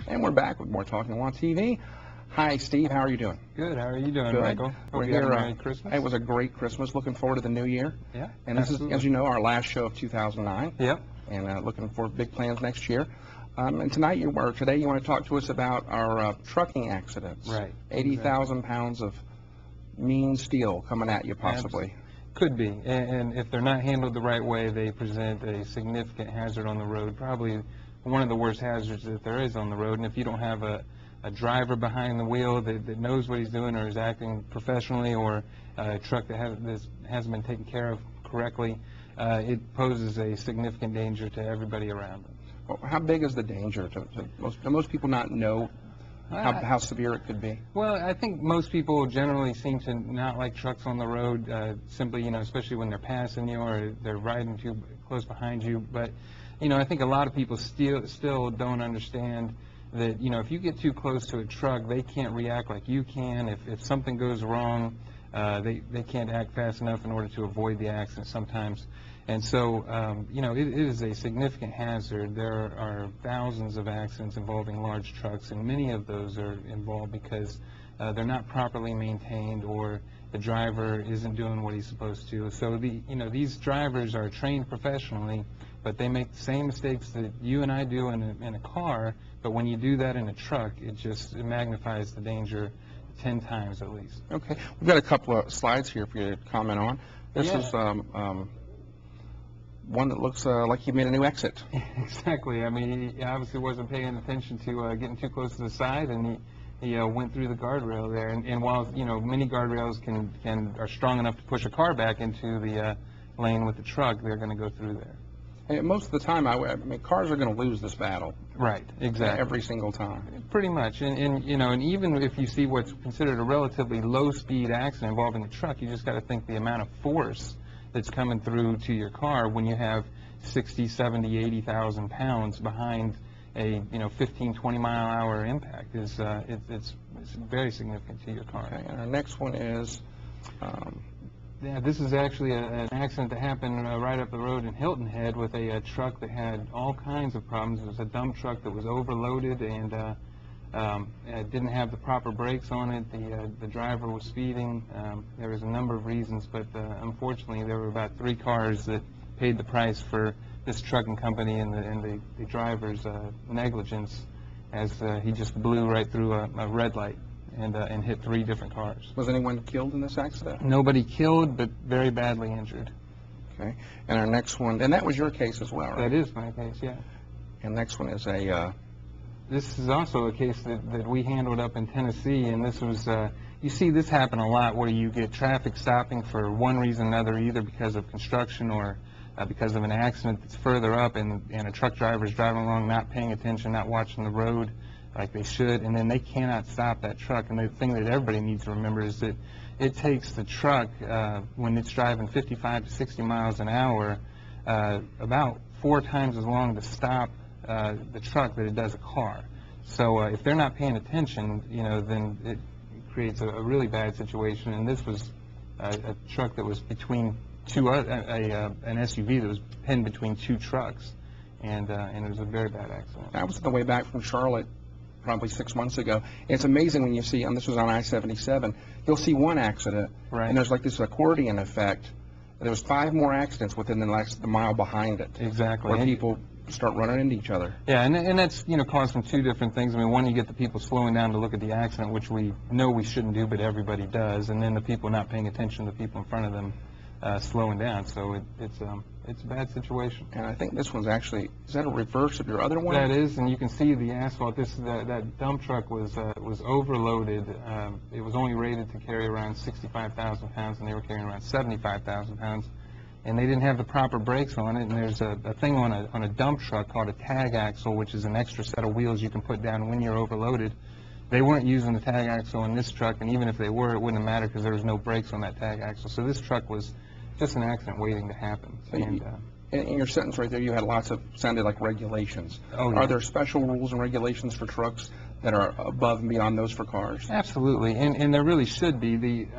And we're back with more Talking on TV. Hi, Steve. How are you doing? Good. How are you doing, Good. Michael? We're Hope you had here. a Merry Christmas. It was a great Christmas. Looking forward to the new year. Yeah. And this absolutely. is, as you know, our last show of 2009. Yep. And looking for big plans next year. And today you want to talk to us about our trucking accidents. Right. 80,000 pounds of mean steel coming at you, possibly. Could be. And if they're not handled the right way, they present a significant hazard on the road. Probably one of the worst hazards that there is on the road. And if you don't have a driver behind the wheel that knows what he's doing or is acting professionally, or a truck that hasn't been taken care of correctly, it poses a significant danger to everybody around them. Well, how big is the danger? Do most people not know how severe it could be? Well, I think most people generally seem to not like trucks on the road, simply, especially when they're passing you or they're riding too close behind you. But, I think a lot of people still don't understand that, if you get too close to a truck, they can't react like you can. If something goes wrong, they can't act fast enough in order to avoid the accident sometimes. And so, it is a significant hazard. There are thousands of accidents involving large trucks, and many of those are involved because they're not properly maintained, or the driver isn't doing what he's supposed to. So, these drivers are trained professionally, but they make the same mistakes that you and I do in a car. But when you do that in a truck, it magnifies the danger 10 times at least. Okay, we've got a couple of slides here for you to comment on. This is one that looks like he made a new exit. Exactly. I mean, he obviously wasn't paying attention to getting too close to the side, and he went through the guardrail there. And while many guardrails are strong enough to push a car back into the lane with the truck, they're going to go through there. And most of the time, I mean, cars are going to lose this battle. Right. Exactly. Every single time. Pretty much. And even if you see what's considered a relatively low-speed accident involving a truck, you just got to think the amount of force that's coming through to your car when you have 60, 70, 80,000 pounds behind a 15, 20-mile-an-hour impact is it's very significant to your car. Okay, and our next one is. Yeah, this is actually an accident that happened right up the road in Hilton Head with a truck that had all kinds of problems. It was a dump truck that was overloaded and didn't have the proper brakes on it. The driver was speeding. There was a number of reasons, but unfortunately there were about 3 cars that paid the price for this trucking company and the driver's negligence, as he just blew right through a red light and hit 3 different cars. Was anyone killed in this accident? Nobody killed, but very badly injured. Okay. And our next one, and that was your case as well, right? That is my case, yeah. And next one is a. This is also a case that we handled up in Tennessee, and this was, you see this happen a lot where you get traffic stopping for one reason or another, either because of construction or because of an accident that's further up, and a truck driver is driving along not paying attention, not watching the road like they should, and then they cannot stop that truck. And the thing that everybody needs to remember is that it takes the truck, when it's driving 55 to 60 miles an hour, about 4 times as long to stop the truck that it does a car. So if they're not paying attention, then it creates a really bad situation. And this was a truck that was between an SUV that was pinned between 2 trucks, and it was a very bad accident. I was on the way back from Charlotte probably 6 months ago. It's amazing when you see, and this was on I-77, you'll see one accident, right, and there's like this accordion effect. There was 5 more accidents within the mile behind it. Exactly. Where people start running into each other. Yeah, and that's caused from 2 different things. I mean, one, you get the people slowing down to look at the accident, which we know we shouldn't do, but everybody does, and then the people not paying attention to the people in front of them slowing down. So it's a bad situation. And I think this one's actually, is that a reverse of your other one? That is, and you can see the asphalt. That dump truck was overloaded. It was only rated to carry around 65,000 pounds, and they were carrying around 75,000 pounds. And they didn't have the proper brakes on it. And there's a thing on a dump truck called a tag axle, which is an extra set of wheels you can put down when you're overloaded. They weren't using the tag axle in this truck, and even if they were, it wouldn't have mattered because there was no brakes on that tag axle. So this truck was just an accident waiting to happen. So in your sentence right there, you had lots of, sounded like regulations. Oh, yeah. Are there special rules and regulations for trucks that are above and beyond those for cars? Absolutely, and there really should be.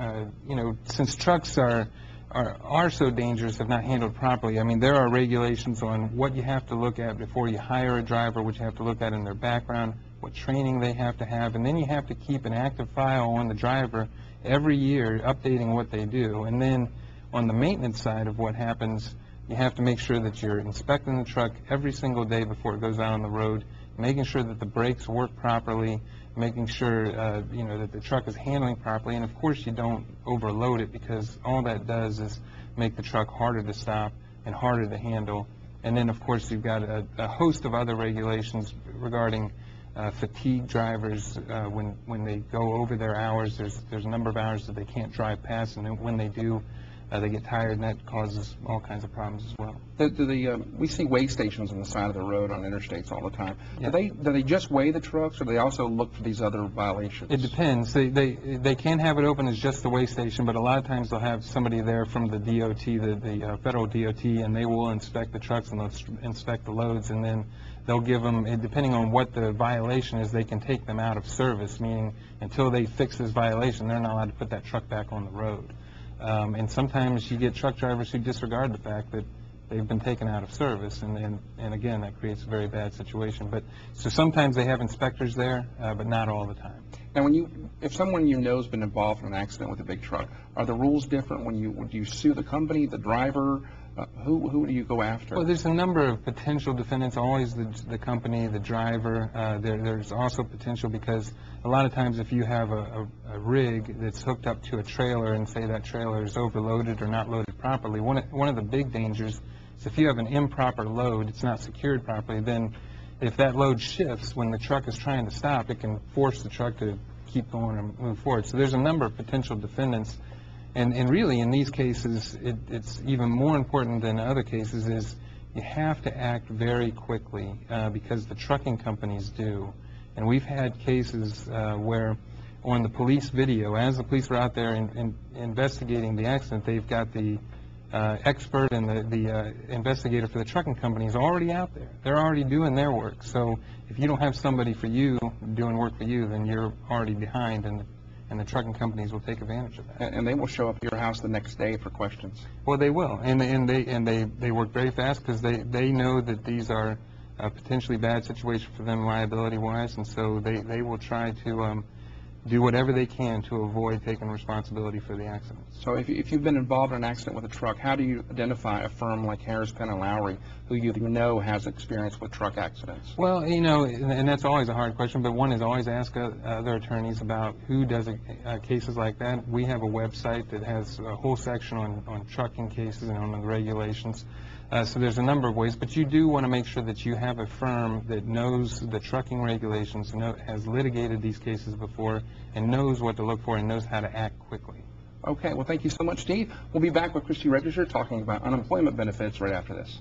Since trucks are are so dangerous if not handled properly. I mean, there are regulations on what you have to look at before you hire a driver, what you have to look at in their background, what training they have to have, and then you have to keep an active file on the driver every year, updating what they do. And then on the maintenance side of what happens, you have to make sure that you're inspecting the truck every single day before it goes out on the road, making sure that the brakes work properly, making sure that the truck is handling properly, and of course you don't overload it, because all that does is make the truck harder to stop and harder to handle. And then of course you've got a host of other regulations regarding fatigue drivers. When they go over their hours, there's a number of hours that they can't drive past, and then when they do, they get tired, and that causes all kinds of problems as well. We see weigh stations on the side of the road on interstates all the time. Yeah. Do they just weigh the trucks, or do they also look for these other violations? It depends. They can have it open as just the weigh station, but a lot of times they'll have somebody there from the DOT, the federal DOT, and they will inspect the trucks and they'll inspect the loads, and then they'll give them, depending on what the violation is, they can take them out of service, meaning until they fix this violation, they're not allowed to put that truck back on the road. And sometimes you get truck drivers who disregard the fact that they've been taken out of service, and again, that creates a very bad situation. But so sometimes they have inspectors there, but not all the time. Now, if someone you know has been involved in an accident with a big truck, are the rules different would you sue the company, the driver? Who do you go after? Well, there's a number of potential defendants, always the company, the driver. There's also potential because a lot of times if you have a rig that's hooked up to a trailer and say that trailer is overloaded or not loaded properly, one of the big dangers is if you have an improper load, it's not secured properly, then if that load shifts when the truck is trying to stop, it can force the truck to keep going and move forward. So there's a number of potential defendants. And really, in these cases, it's even more important than other cases is you have to act very quickly because the trucking companies do. And we've had cases where on the police video, as the police were out there investigating the accident, they've got the expert and the investigator for the trucking companies already out there. They're already doing their work. So if you don't have somebody for you doing work for you, then you're already behind, and the trucking companies will take advantage of that. And they will show up at your house the next day for questions. Well, they will, and they work very fast because they know that these are a potentially bad situation for them liability-wise, and so they will try to do whatever they can to avoid taking responsibility for the accident. So if you've been involved in an accident with a truck, how do you identify a firm like Harris, Penn & Lowry, who you know has experience with truck accidents? Well, and that's always a hard question, but one is always ask other attorneys about who does cases like that. We have a website that has a whole section on trucking cases and on the regulations. So there's a number of ways, but you do want to make sure that you have a firm that knows the trucking regulations, has litigated these cases before, and knows what to look for and knows how to act quickly. Okay, well, thank you so much, Steve. We'll be back with Christy Register talking about unemployment benefits right after this.